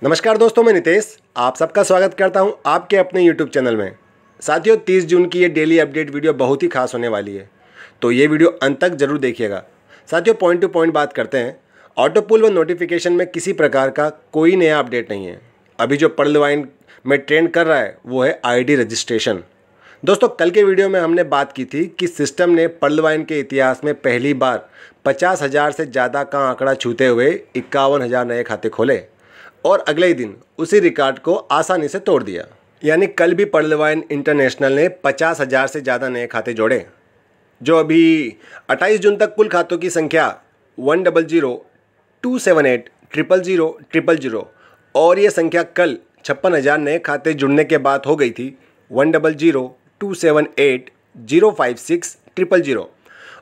नमस्कार दोस्तों, मैं नितेश आप सबका स्वागत करता हूं आपके अपने YouTube चैनल में। साथियों, 30 जून की ये डेली अपडेट वीडियो बहुत ही खास होने वाली है, तो ये वीडियो अंत तक जरूर देखिएगा। साथियों, पॉइंट टू पॉइंट बात करते हैं। ऑटो पुल व नोटिफिकेशन में किसी प्रकार का कोई नया अपडेट नहीं है। अभी जो पर्लवाइन में ट्रेंड कर रहा है वो है ID रजिस्ट्रेशन। दोस्तों, कल के वीडियो में हमने बात की थी कि सिस्टम ने पर्लवाइन के इतिहास में पहली बार 50,000 से ज़्यादा का आंकड़ा छूते हुए 51,000 नए खाते खोले और अगले ही दिन उसी रिकॉर्ड को आसानी से तोड़ दिया। यानी कल भी पर्लवाइन इंटरनेशनल ने 50,000 से ज़्यादा नए खाते जोड़े, जो अभी 28 जून तक कुल खातों की संख्या 100,278,000,000 और ये संख्या कल 56,000 नए खाते जुड़ने के बाद हो गई थी 100,278,056,000।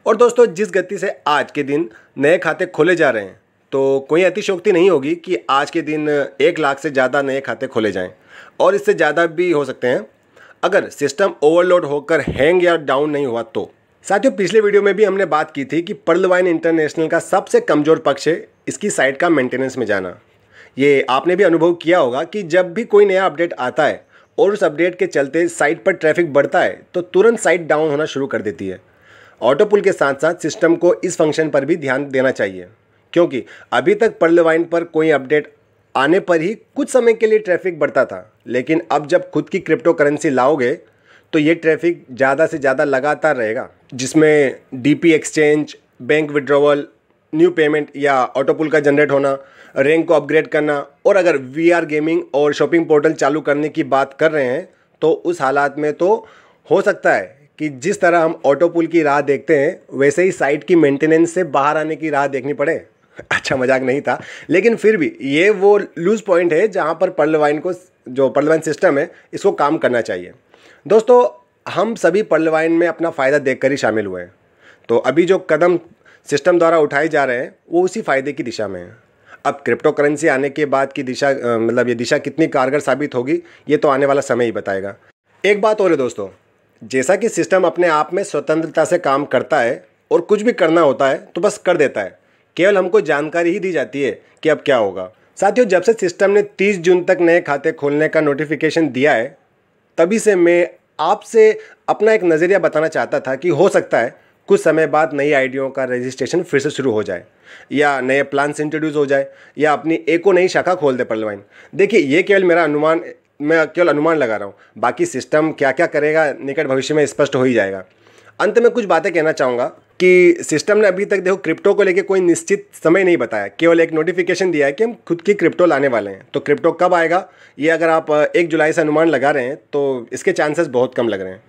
और दोस्तों, जिस गति से आज के दिन नए खाते खोले जा रहे हैं, तो कोई अतिशयोक्ति नहीं होगी कि आज के दिन 1 लाख से ज़्यादा नए खाते खोले जाएं, और इससे ज़्यादा भी हो सकते हैं अगर सिस्टम ओवरलोड होकर हैंग या डाउन नहीं हुआ तो। साथियों, पिछले वीडियो में भी हमने बात की थी कि पर्लवाइन इंटरनेशनल का सबसे कमज़ोर पक्ष है इसकी साइट का मेंटेनेंस में जाना। ये आपने भी अनुभव किया होगा कि जब भी कोई नया अपडेट आता है और उस अपडेट के चलते साइट पर ट्रैफिक बढ़ता है तो तुरंत साइट डाउन होना शुरू कर देती है। ऑटो पुल के साथ साथ सिस्टम को इस फंक्शन पर भी ध्यान देना चाहिए, क्योंकि अभी तक पर्लवाइन पर कोई अपडेट आने पर ही कुछ समय के लिए ट्रैफिक बढ़ता था, लेकिन अब जब खुद की क्रिप्टो करेंसी लाओगे तो ये ट्रैफिक ज़्यादा से ज़्यादा लगातार रहेगा, जिसमें DP exchange, bank withdrawal, new payment या ऑटो पुल का जनरेट होना, रैंक को अपग्रेड करना, और अगर VR गेमिंग और शॉपिंग पोर्टल चालू करने की बात कर रहे हैं तो उस हालात में तो हो सकता है कि जिस तरह हम ऑटो पुल की राह देखते हैं वैसे ही साइट की मेंटेनेंस से बाहर आने की राह देखनी पड़े। अच्छा, मजाक नहीं था, लेकिन फिर भी ये वो लूज पॉइंट है जहाँ पर पर्लवाइन सिस्टम है इसको काम करना चाहिए। दोस्तों, हम सभी पर्लवाइन में अपना फ़ायदा देखकर ही शामिल हुए हैं, तो अभी जो कदम सिस्टम द्वारा उठाए जा रहे हैं वो उसी फ़ायदे की दिशा में है। अब क्रिप्टो करेंसी आने के बाद की दिशा ये दिशा कितनी कारगर साबित होगी ये तो आने वाला समय ही बताएगा। एक बात और है दोस्तों, जैसा कि सिस्टम अपने आप में स्वतंत्रता से काम करता है और कुछ भी करना होता है तो बस कर देता है, केवल हमको जानकारी ही दी जाती है कि अब क्या होगा। साथियों, जब से सिस्टम ने 30 जून तक नए खाते खोलने का नोटिफिकेशन दिया है, तभी से मैं आपसे अपना एक नज़रिया बताना चाहता था कि हो सकता है कुछ समय बाद नई आईडियों का रजिस्ट्रेशन फिर से शुरू हो जाए, या नए प्लान्स इंट्रोड्यूस हो जाए, या अपनी एक और नई शाखा खोल दे पर्लवाइन। देखिए, ये केवल मेरा अनुमान, मैं केवल अनुमान लगा रहा हूँ, बाकी सिस्टम क्या क्या करेगा निकट भविष्य में स्पष्ट हो ही जाएगा। अंत में कुछ बातें कहना चाहूँगा कि सिस्टम ने अभी तक देखो क्रिप्टो को लेके कोई निश्चित समय नहीं बताया, केवल एक नोटिफिकेशन दिया है कि हम खुद की क्रिप्टो लाने वाले हैं। तो क्रिप्टो कब आएगा ये अगर आप 1 जुलाई से अनुमान लगा रहे हैं तो इसके चांसेस बहुत कम लग रहे हैं।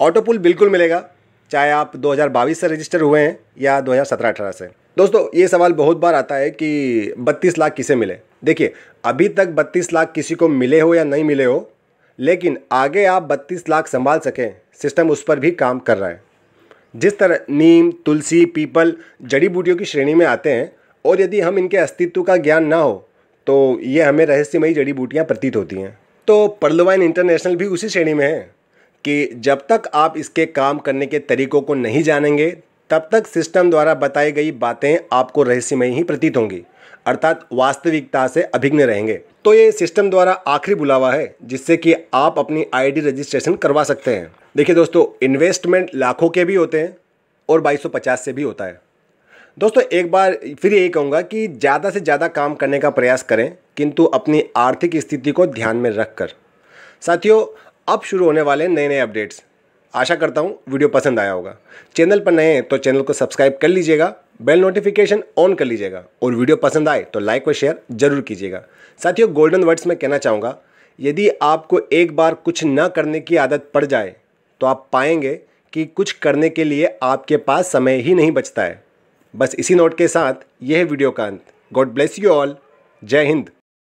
ऑटो पुल बिल्कुल मिलेगा, चाहे आप 2022 से रजिस्टर हुए हैं या 2017-18 से। दोस्तों, ये सवाल बहुत बार आता है कि 32 लाख किसे मिले। देखिए, अभी तक 32 लाख किसी को मिले हो या नहीं मिले हो, लेकिन आगे आप 32 लाख संभाल सकें, सिस्टम उस पर भी काम कर रहा है। जिस तरह नीम, तुलसी, पीपल जड़ी बूटियों की श्रेणी में आते हैं, और यदि हम इनके अस्तित्व का ज्ञान ना हो तो ये हमें रहस्यमयी जड़ी बूटियाँ प्रतीत होती हैं। तो पर्लवाइन इंटरनेशनल भी उसी श्रेणी में है कि जब तक आप इसके काम करने के तरीकों को नहीं जानेंगे तब तक सिस्टम द्वारा बताई गई बातें आपको रहस्यमयी ही प्रतीत होंगी, अर्थात वास्तविकता से अभिज्ञ रहेंगे। तो ये सिस्टम द्वारा आखिरी बुलावा है जिससे कि आप अपनी ID रजिस्ट्रेशन करवा सकते हैं। देखिए दोस्तों, इन्वेस्टमेंट लाखों के भी होते हैं और 2250 से भी होता है। दोस्तों, एक बार फिर यही कहूँगा कि ज़्यादा से ज़्यादा काम करने का प्रयास करें, किंतु अपनी आर्थिक स्थिति को ध्यान में रखकर। साथियों, अब शुरू होने वाले नए नए अपडेट्स, आशा करता हूँ वीडियो पसंद आया होगा। चैनल पर नए हैं तो चैनल को सब्सक्राइब कर लीजिएगा, बेल नोटिफिकेशन ऑन कर लीजिएगा, और वीडियो पसंद आए तो लाइक व शेयर जरूर कीजिएगा। साथियों, गोल्डन वर्ड्स में कहना चाहूँगा, यदि आपको एक बार कुछ न करने की आदत पड़ जाए तो आप पाएंगे कि कुछ करने के लिए आपके पास समय ही नहीं बचता है। बस इसी नोट के साथ यह है वीडियो का अंत। God bless you all. जय हिंद।